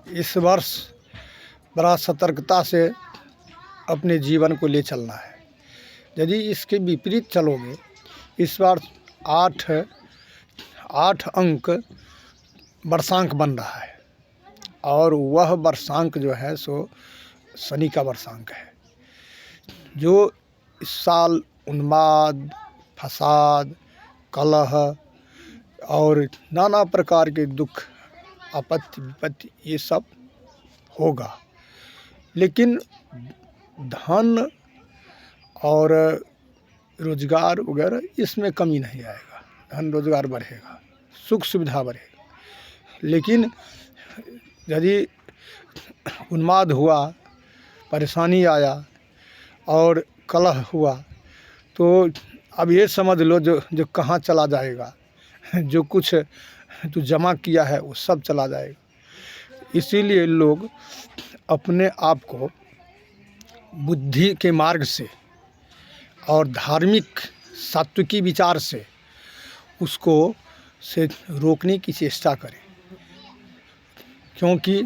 इस वर्ष बड़ा सतर्कता से अपने जीवन को ले चलना है। यदि इसके विपरीत चलोगे, इस बार आठ अंक वर्षांक बन रहा है और वह वर्षांक जो है सो शनि का वर्षांक है, जो इस साल उन्माद, फसाद, कलह और नाना प्रकार के दुख, आपत्ति, विपत्ति ये सब होगा। लेकिन धन और रोजगार वगैरह इसमें कमी नहीं आएगा। धन रोजगार बढ़ेगा, सुख सुविधा बढ़ेगा। लेकिन यदि उन्माद हुआ, परेशानी आया और कलह हुआ, तो अब ये समझ लो जो कहाँ चला जाएगा, जो कुछ तू जमा किया है वो सब चला जाएगा। इसीलिए लोग अपने आप को बुद्धि के मार्ग से और धार्मिक सात्विकी विचार से उसको से रोकने की चेष्टा करें, क्योंकि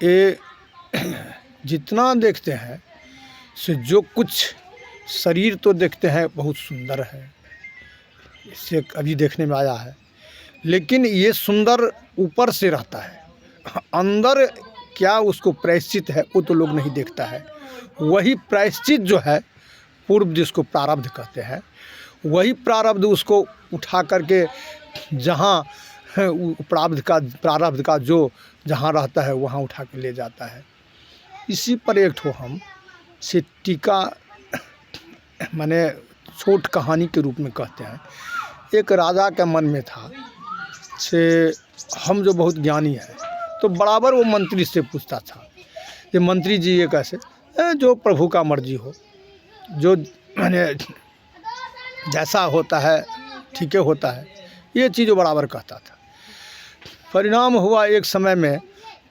ये जितना देखते हैं से जो कुछ शरीर तो देखते हैं बहुत सुंदर है, इससे अभी देखने में आया है, लेकिन ये सुंदर ऊपर से रहता है, अंदर क्या उसको प्रायश्चित है वो तो लोग नहीं देखता है। वही प्रायश्चित जो है, पूर्व जिसको प्रारब्ध कहते हैं, वही प्रारब्ध उसको उठा करके जहाँ प्रारब्ध का जो जहाँ रहता है वहाँ उठा कर ले जाता है। इसी पर एक ठो हम से टीका माने छोट कहानी के रूप में कहते हैं। एक राजा के मन में था से हम जो बहुत ज्ञानी है, तो बराबर वो मंत्री से पूछता था कि मंत्री जी ये कैसे, जो प्रभु का मर्जी हो, जो माने जैसा होता है ठीक होता है, ये चीज़ वो बराबर कहता था। परिणाम हुआ एक समय में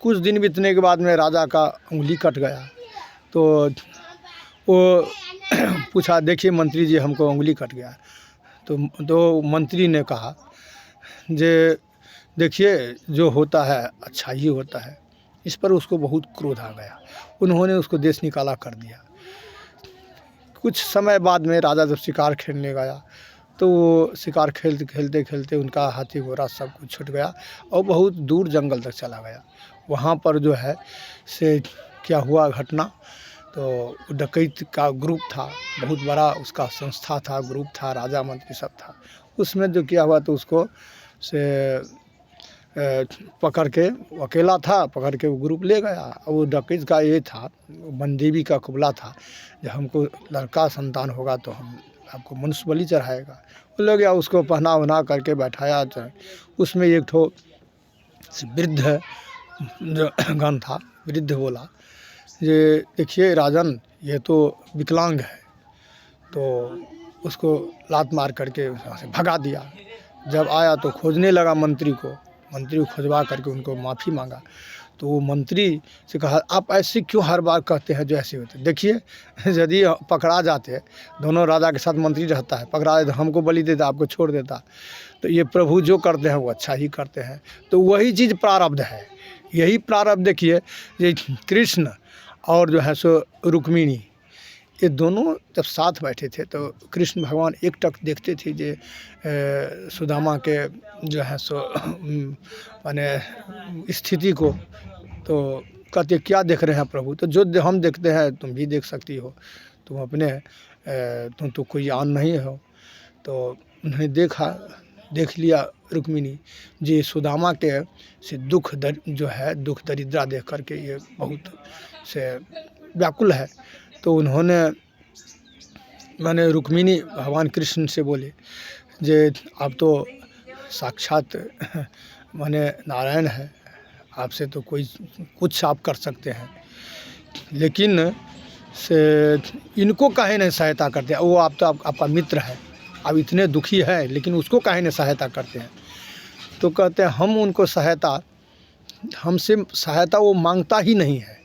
कुछ दिन बीतने के बाद में राजा का उंगली कट गया। तो वो पूछा, देखिए मंत्री जी हमको उंगली कट गया। तो मंत्री ने कहा जे देखिए जो होता है अच्छा ही होता है। इस पर उसको बहुत क्रोध आ गया, उन्होंने उसको देश निकाला कर दिया। कुछ समय बाद में राजा जब शिकार खेलने गया, तो वो शिकार खेलते खेलते उनका हाथी घोड़ा सब कुछ छूट गया और बहुत दूर जंगल तक चला गया। वहाँ पर जो है से क्या हुआ घटना, तो डकैत का ग्रुप था, बहुत बड़ा उसका संस्था था, ग्रुप था, राजा मंत्री सब था। उसमें जो क्या हुआ तो उसको से पकड़ के, अकेला था, पकड़ के वो ग्रुप ले गया। और वो डकैत का ये था, बनदेवी का कुबला था, जब हमको लड़का संतान होगा तो हम आपको मनुष्य बलि चढ़ाएगा। वो ले गया, उसको पहना वहना करके बैठाया। उसमें एक ठो वृद्ध जो गण था, वृद्ध बोला ये देखिए राजन, ये तो विकलांग है। तो उसको लात मार करके वहाँ से भगा दिया। जब आया तो खोजने लगा मंत्री को खोजवा करके उनको माफ़ी मांगा। तो वो मंत्री से कहा, आप ऐसे क्यों हर बार कहते हैं जो ऐसे होते। देखिए यदि पकड़ा जाते, दोनों राजा के साथ मंत्री रहता है, पकड़ा जाए तो हमको बलि देता, आपको छोड़ देता। तो ये प्रभु जो करते हैं वो अच्छा ही करते हैं। तो वही चीज़ प्रारब्ध है। यही प्रारब्ध देखिए, ये कृष्ण और जो है सो रुक्मिणी, ये दोनों जब साथ बैठे थे तो कृष्ण भगवान एक टक देखते थे जे सुदामा के जो है सो माने स्थिति को, तो कहते क्या देख रहे हैं प्रभु, तो जो हम देखते हैं तुम भी देख सकती हो, तुम अपने तुम तो कोई आन नहीं हो। तो उन्होंने देख लिया रुक्मिणी जी सुदामा के से दुख दरिद्रा देख करके ये बहुत से व्याकुल है। तो उन्होंने माने रुक्मिणी भगवान कृष्ण से बोले जे आप तो साक्षात माने नारायण है, आपसे तो कोई कुछ आप कर सकते हैं, लेकिन से इनको काहे नहीं सहायता करते। वो आप तो आपका मित्र है, आप इतने दुखी है, लेकिन उसको काहे नहीं सहायता करते हैं। तो कहते हैं हम उनको हमसे सहायता वो मांगता ही नहीं है।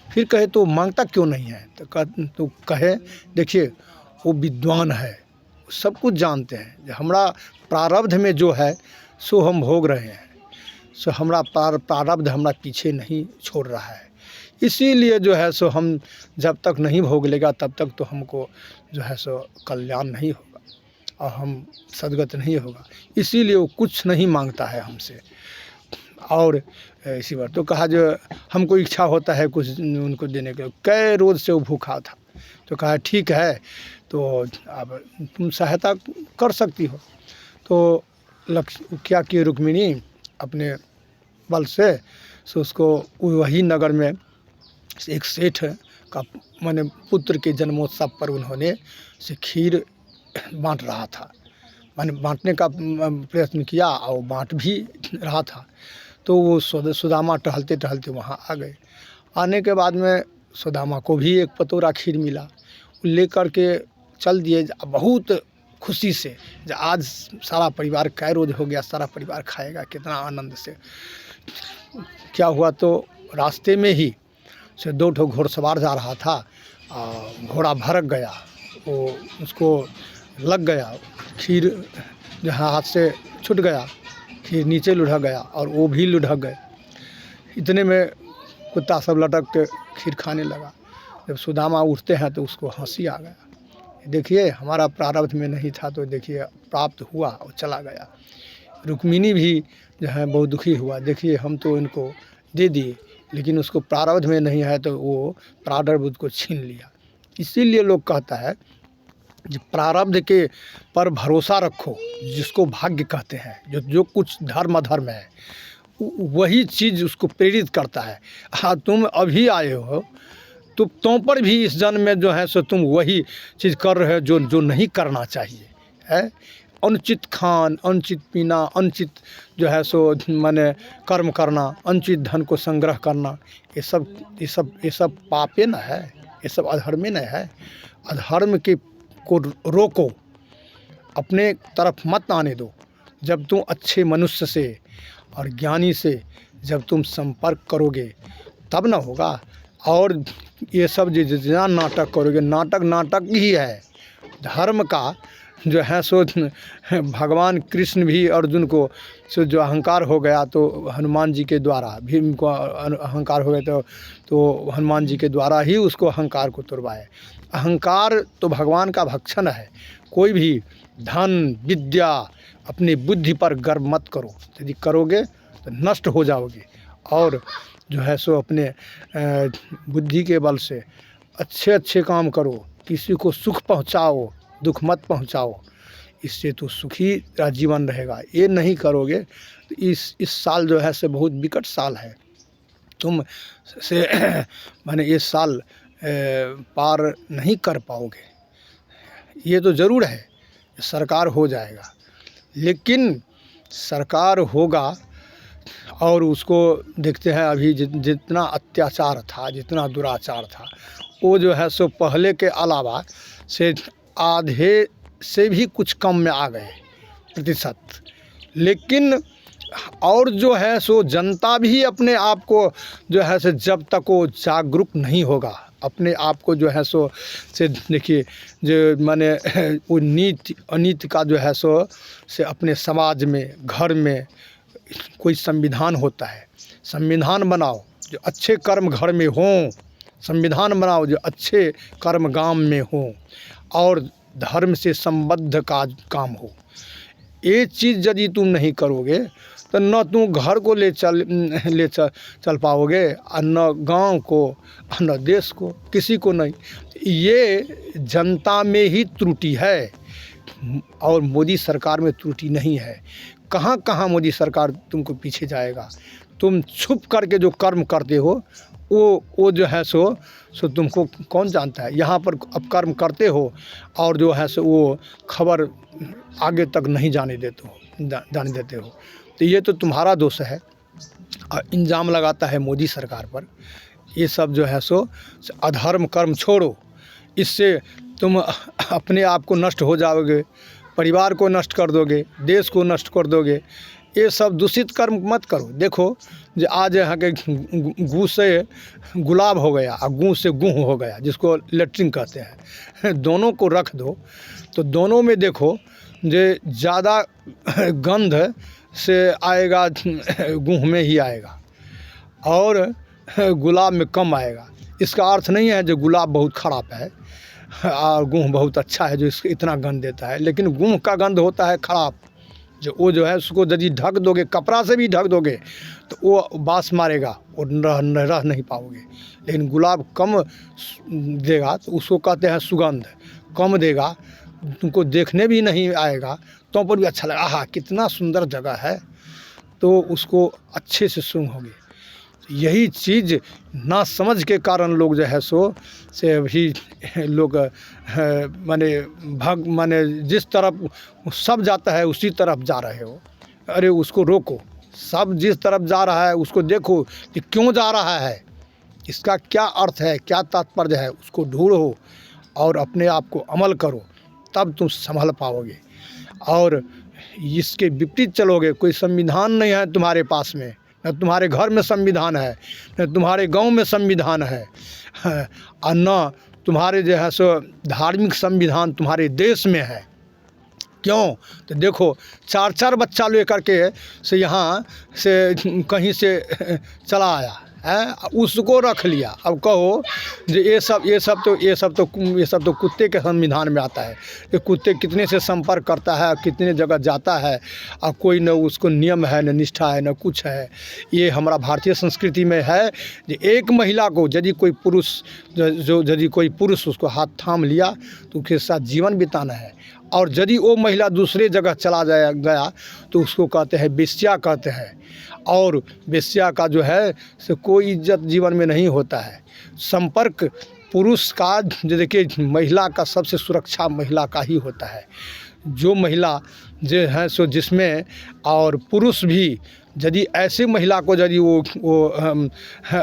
फिर कहे तो मांगता क्यों नहीं है, तो कहे देखिए वो विद्वान है, सब कुछ जानते हैं, हमारा प्रारब्ध में जो है सो हम भोग रहे हैं। सो हमरा प्रारब्ध हमरा पीछे नहीं छोड़ रहा है। इसीलिए जो है सो हम जब तक नहीं भोग लेगा तब तक तो हमको जो है सो कल्याण नहीं होगा और हम सद्गत नहीं होगा। इसीलिए वो कुछ नहीं मांगता है हमसे। और इसी बार तो कहा जो हमको इच्छा होता है कुछ उनको देने के, कई रोज़ से वो भूखा था, तो कहा ठीक है तो अब तुम सहायता कर सकती हो। तो क्या किए रुक्मिणी अपने बल से उसको वही नगर में एक सेठ का माने पुत्र के जन्मोत्सव पर उन्होंने से खीर बांट रहा था, माने बांटने का प्रयत्न किया और बांट भी रहा था। तो वो सुदामा टहलते टहलते वहाँ आ गए। आने के बाद में सुदामा को भी एक पतोरा खीर मिला, लेकर के चल दिए बहुत खुशी से। आज सारा परिवार कै रोज हो गया, सारा परिवार खाएगा, कितना आनंद से। क्या हुआ तो रास्ते में ही से 2 ठो घोड़सवार जा रहा था, घोड़ा भड़क गया, वो उसको लग गया, खीर जहाँ हाथ से छूट गया, खीर नीचे लुढ़क गया और वो भी लुढ़क गए। इतने में कुत्ता सब लटक के खीर खाने लगा। जब सुदामा उठते हैं तो उसको हंसी आ गया, देखिए हमारा प्रारब्ध में नहीं था तो देखिए प्राप्त हुआ और चला गया। रुक्मिणी भी जो है बहुत दुखी हुआ, देखिए हम तो इनको दे दिए लेकिन उसको प्रारब्ध में नहीं है तो वो प्रारब्ध को छीन लिया। इसीलिए लोग कहता है जो प्रारब्ध के पर भरोसा रखो, जिसको भाग्य कहते हैं, जो कुछ धर्म अधर्म है वही चीज़ उसको प्रेरित करता है। हाँ तुम अभी आए हो तो तुम पर भी इस जन्म में जो है सो तुम वही चीज़ कर रहे हो जो नहीं करना चाहिए है। अनुचित खान, अनुचित पीना, अनुचित जो है सो माने कर्म करना, अनुचित धन को संग्रह करना, ये सब पापे न है, ये सब अधर्मे न है। अधर्म के को रोको, अपने तरफ मत आने दो। जब तुम अच्छे मनुष्य से और ज्ञानी से जब तुम संपर्क करोगे तब ना होगा। और ये सब जितना नाटक करोगे, नाटक ही है धर्म का जो है सो। भगवान कृष्ण भी अर्जुन को सो जो अहंकार हो गया तो हनुमान जी के द्वारा, भीम को अहंकार हो गया तो हनुमान जी के द्वारा ही उसको अहंकार को तुड़वाए। अहंकार तो भगवान का भक्षण है। कोई भी धन विद्या अपनी बुद्धि पर गर्व मत करो, यदि करोगे तो नष्ट हो जाओगे। और जो है सो अपने बुद्धि के बल से अच्छे काम करो, किसी को सुख पहुंचाओ, दुख मत पहुंचाओ, इससे तो सुखी जीवन रहेगा। ये नहीं करोगे तो इस साल जो है से बहुत विकट साल है। तुम से माने इस साल पार नहीं कर पाओगे। ये तो ज़रूर है सरकार हो जाएगा, लेकिन सरकार होगा और उसको देखते हैं अभी जितना अत्याचार था, जितना दुराचार था, वो जो है सो पहले के अलावा से आधे से भी कुछ कम में आ गए प्रतिशत। लेकिन और जो है सो जनता भी अपने आप को जो है सो जब तक वो जागरूक नहीं होगा, अपने आप को जो है सो से देखिए जो माने वो नीति अनीति का जो है सो से अपने समाज में, घर में कोई संविधान होता है, संविधान बनाओ जो अच्छे कर्म घर में हों, संविधान बनाओ जो अच्छे कर्म गांव में हों और धर्म से संबद्ध काम हो। ये चीज़ यदि तुम नहीं करोगे तो न तुम घर को ले चल पाओगे और न गांव को, न देश को, किसी को नहीं। ये जनता में ही त्रुटि है और मोदी सरकार में त्रुटि नहीं है। कहाँ मोदी सरकार तुमको पीछे जाएगा। तुम छुप करके जो कर्म करते हो वो जो है सो तुमको कौन जानता है। यहाँ पर अब कर्म करते हो और जो है सो वो खबर आगे तक नहीं जाने देते हो। तो ये तो तुम्हारा दोष है और इल्ज़ाम लगाता है मोदी सरकार पर। ये सब जो है सो अधर्म कर्म छोड़ो, इससे तुम अपने आप को नष्ट हो जाओगे, परिवार को नष्ट कर दोगे, देश को नष्ट कर दोगे। ये सब दूषित कर्म मत करो। देखो जो आज यहाँ के गू से गुलाब हो गया और गू से गुह हो गया, जिसको लेट्रिन कहते हैं, दोनों को रख दो तो दोनों में देखो जो ज़्यादा गंध से आएगा गुह में ही आएगा और गुलाब में कम आएगा। इसका अर्थ नहीं है जो गुलाब बहुत ख़राब है और गुह बहुत अच्छा है जो इसको इतना गंध देता है, लेकिन गुह का गंध होता है ख़राब। वो जो है उसको यदि ढक दोगे, कपड़ा से भी ढक दोगे तो वो बास मारेगा और रह नहीं पाओगे। लेकिन गुलाब कम देगा तो उसको कहते हैं सुगंध, कम देगा, तुमको देखने भी नहीं आएगा तो पर भी अच्छा लगा, आहा कितना सुंदर जगह है, तो उसको अच्छे से सूंघोगे। यही चीज़ ना समझ के कारण लोग जो है सो से भी लोग माने जिस तरफ सब जाता है उसी तरफ जा रहे हो। अरे उसको रोको, सब जिस तरफ जा रहा है उसको देखो कि क्यों जा रहा है, इसका क्या अर्थ है, क्या तात्पर्य है, उसको ढूंढो और अपने आप को अमल करो, तब तुम संभल पाओगे। और इसके विपरीत चलोगे, कोई संविधान नहीं है तुम्हारे पास में, न तुम्हारे घर में संविधान है, न तुम्हारे गांव में संविधान है, और न तुम्हारे जो है सो धार्मिक संविधान तुम्हारे देश में है। क्यों? तो देखो 4-4 बच्चा लेकर के से यहाँ से कहीं से चला आया है, उसको रख लिया। अब कहो जो ये सब तो कुत्ते के संविधान में आता है। ये कुत्ते कितने से संपर्क करता है, कितने जगह जाता है, और कोई न उसको नियम है, न निष्ठा है, न कुछ है। ये हमारा भारतीय संस्कृति में है कि एक महिला को यदि कोई पुरुष यदि कोई पुरुष उसको हाथ थाम लिया तो उसके साथ जीवन बिताना है, और यदि वो महिला दूसरे जगह चला गया तो उसको कहते हैं वेश्या कहते हैं। और वेश्या का जो है से कोई इज्जत जीवन में नहीं होता है। संपर्क पुरुष का जो देखिए, महिला का सबसे सुरक्षा महिला का ही होता है। जो महिला जो है सो जिसमें, और पुरुष भी यदि ऐसे महिला को यदि वो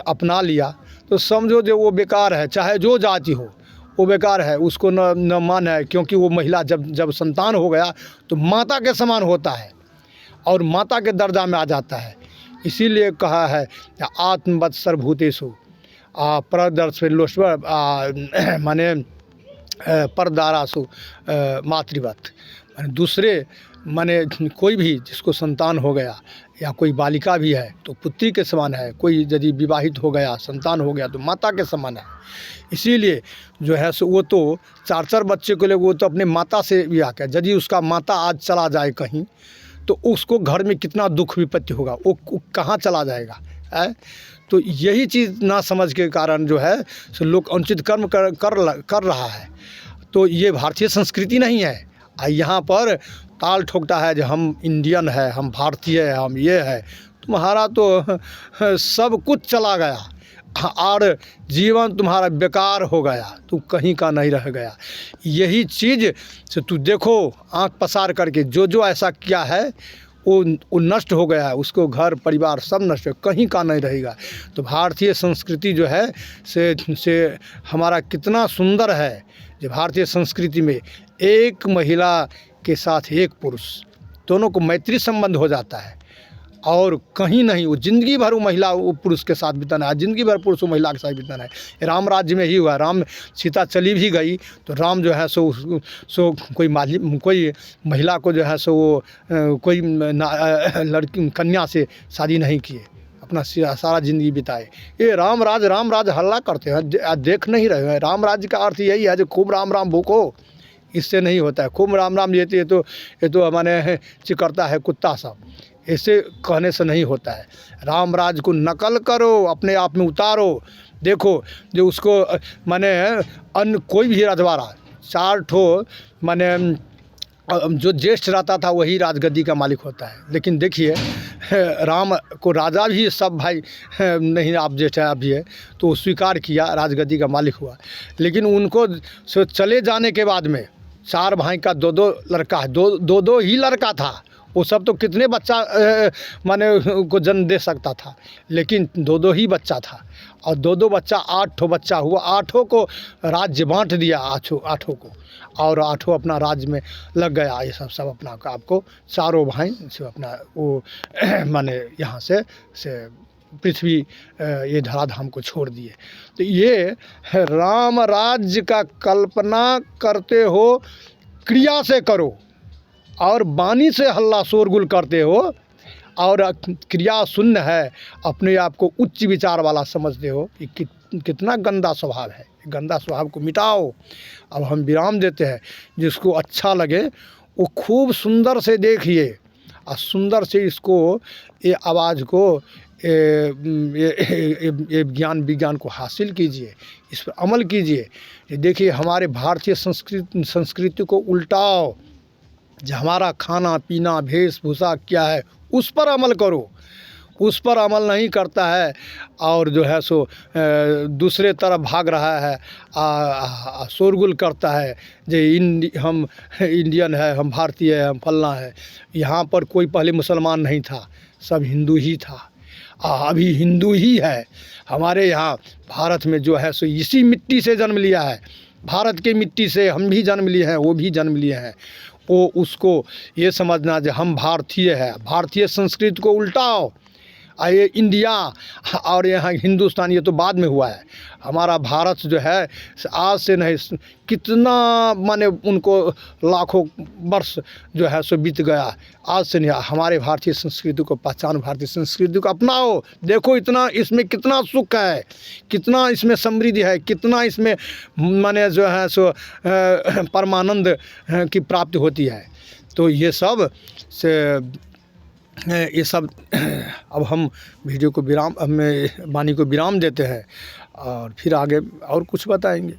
अपना लिया तो समझो जो वो बेकार है, चाहे जो जाति हो वो बेकार है, उसको न मान है। क्योंकि वो महिला जब संतान हो गया तो माता के समान होता है और माता के दर्जा में आ जाता है। इसीलिए कहा है आत्मवत् सर्वभूतेषु परदर्शेलोष्व माने परदारासु मातृवत्, माने दूसरे माने कोई भी जिसको संतान हो गया या कोई बालिका भी है तो पुत्री के समान है। कोई यदि विवाहित हो गया, संतान हो गया तो माता के समान है। इसीलिए जो है सो वो तो 4-4 बच्चे को ले, वो तो अपने माता से ब्याह किया। यदि उसका माता आज चला जाए कहीं तो उसको घर में कितना दुख विपत्ति होगा, वो कहाँ चला जाएगा है। तो यही चीज़ ना समझ के कारण जो है सो लोग अनुचित कर्म कर रहा है। तो ये भारतीय संस्कृति नहीं है। यहाँ पर ताल ठोकता है जो हम इंडियन है, हम भारतीय है, हम ये है। तुम्हारा तो सब कुछ चला गया और जीवन तुम्हारा बेकार हो गया, तू कहीं का नहीं रह गया। यही चीज़ से तू देखो आंख पसार करके, जो ऐसा किया है वो नष्ट हो गया है, उसको घर परिवार सब नष्ट, कहीं का नहीं रहेगा। तो भारतीय संस्कृति जो है से हमारा कितना सुंदर है। जो भारतीय संस्कृति में एक महिला के साथ एक पुरुष, दोनों को मैत्री संबंध हो जाता है, और कहीं नहीं वो ज़िंदगी भर वो महिला वो पुरुष के साथ बिताना है, ज़िंदगी भर पुरुष वो महिला के साथ बिताना है। राम राज्य में ही हुआ। राम सीता चली भी गई तो राम जो है सो कोई महिला को जो है सो वो कोई लड़की कन्या से शादी नहीं किए, अपना सारा ज़िंदगी बिताए। ये राम राज हल्ला करते हैं, देख नहीं रहे हैं। राम राज्य का अर्थ यही है जो खूब राम राम भूखो, इससे नहीं होता है। खूब राम राम ये तो हमारे चिकरता है कुत्ता सब, ऐसे कहने से नहीं होता है। राम राज को नकल करो, अपने आप में उतारो। देखो जो उसको माने अन्य कोई भी रजवाड़ा 4 ठो माने जो ज्येष्ठ रहता था वही राजगद्दी का मालिक होता है। लेकिन देखिए राम को राजा भी सब भाई नहीं, आप ज्येष्ठ है आप भी है, तो स्वीकार किया, राजगद्दी का मालिक हुआ। लेकिन उनको चले जाने के बाद में 4 भाई का 2-2 लड़का है, 2-2 ही लड़का था। वो सब तो कितने बच्चा माने को जन्म दे सकता था, लेकिन 2-2 ही बच्चा था, और 2-2 बच्चा 8 ठो बच्चा हुआ। 8 को राज्य बांट दिया, 8 को, और 8 अपना राज्य में लग गया। ये सब अपना आपको 4 भाई से अपना वो माने यहाँ से पृथ्वी ये धराधाम को छोड़ दिए। तो ये राम राज्य का कल्पना करते हो, क्रिया से करो, और वाणी से हल्ला शोरगुल करते हो और क्रिया शून्य है, अपने आप को उच्च विचार वाला समझते हो, ये कितना गंदा स्वभाव है। गंदा स्वभाव को मिटाओ। अब हम विराम देते हैं। जिसको अच्छा लगे वो खूब सुंदर से देखिए और सुंदर से इसको ये आवाज़ को ये ज्ञान विज्ञान को हासिल कीजिए, इस पर अमल कीजिए। ये देखिए हमारे भारतीय संस्कृति को उल्टाओ। जो हमारा खाना पीना वेशभूषा क्या है उस पर अमल करो। उस पर अमल नहीं करता है और जो है सो दूसरे तरफ भाग रहा है, शोरगुल करता है जो हम इंडियन है, हम भारतीय है, हम फलना है। यहाँ पर कोई पहले मुसलमान नहीं था, सब हिंदू ही था, अभी हिंदू ही है। हमारे यहाँ भारत में जो है सो इसी मिट्टी से जन्म लिया है। भारत की मिट्टी से हम भी जन्म लिए हैं, वो भी जन्म लिए हैं। वो उसको ये समझना जो हम भारतीय है, भारतीय संस्कृति को उल्टाओ। ये इंडिया और यहाँ हिंदुस्तान ये तो बाद में हुआ है। हमारा भारत जो है आज से नहीं, कितना माने उनको लाखों वर्ष जो है सो बीत गया, आज से नहीं। हमारे भारतीय संस्कृति को पहचानो, भारतीय संस्कृति को अपनाओ। देखो इतना इसमें कितना सुख है, कितना इसमें समृद्धि है, कितना इसमें माने जो है सो परमानंद की प्राप्ति होती है। तो ये सब अब हम वीडियो को विराम, वाणी को विराम देते हैं और फिर आगे और कुछ बताएंगे।